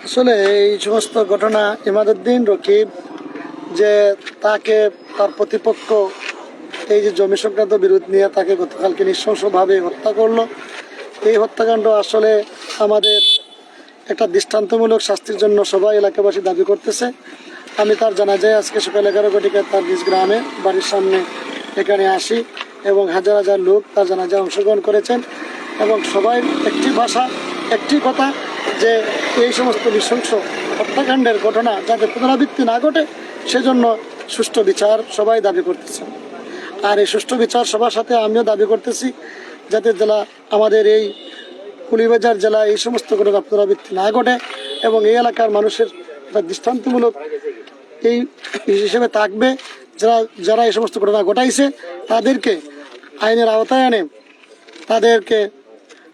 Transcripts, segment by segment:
আসলে এই সমস্ত ঘটনা ইমাদুদ্দিন রকিব যে তাকে তার প্রতিপক্ষ এই যে জমি সংক্রান্ত বিরোধ নিয়ে তাকে গতকালকে নৃশংসভাবে হত্যা করলো, এই হত্যাকাণ্ড আসলে আমাদের একটা দৃষ্টান্তমূলক শাস্তির জন্য সবাই এলাকাবাসী দাবি করতেছে। আমি তার জানাজায় আজকে সকাল 11 ঘটিকায় তার নিজ গ্রামে বাড়ির সামনে এখানে আসি এবং হাজার হাজার লোক তার জানাজায় অংশগ্রহণ করেছেন এবং সবাই একটি ভাষা একটি কথা যে এই সমস্ত নৃশংস হত্যাকাণ্ডের ঘটনা যাতে পুনরাবৃত্তি না ঘটে সেজন্য সুষ্ঠু বিচার সবাই দাবি করতেছেন। আর এই সুষ্ঠু বিচার সবার সাথে আমিও দাবি করতেছি যাতে জেলা আমাদের এই কুলিবাজার জেলা এই সমস্ত ঘটনা পুনরাবৃত্তি না ঘটে এবং এই এলাকার মানুষের দৃষ্টান্তমূলক এই হিসেবে থাকবে যারা যারা এই সমস্ত ঘটনা ঘটাইছে তাদেরকে আইনের আওতায় এনে তাদেরকে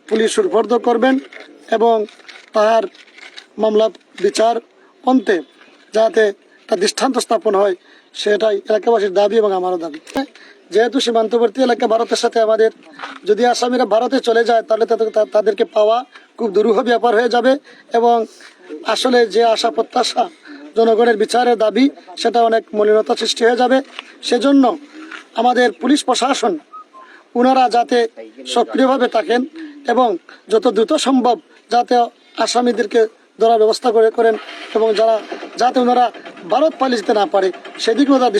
পুলিশ সুরপর্দ করবেন এবং তার মামলা বিচার অন্তে যাতে তার দৃষ্টান্ত স্থাপন হয় সেটাই এলাকাবাসীর দাবি এবং আমারও দাবি। যেহেতু সীমান্তবর্তী এলাকা ভারতের সাথে আমাদের, যদি আসামিরা ভারতে চলে যায় তাহলে তাদেরকে পাওয়া খুব দুরূহ ব্যাপার হয়ে যাবে এবং আসলে যে আশা প্রত্যাশা জনগণের বিচারের দাবি সেটা অনেক মলিনতা সৃষ্টি হয়ে যাবে। সেজন্য আমাদের পুলিশ প্রশাসন ওনারা যাতে সক্রিয়ভাবে থাকেন এবং যত দ্রুত সম্ভব যাতে আসামিদেরকে ধরার ব্যবস্থা করেন এবং যাতে ওনারা ভারত পালিয়ে যেতে না পারে সেদিকেও তার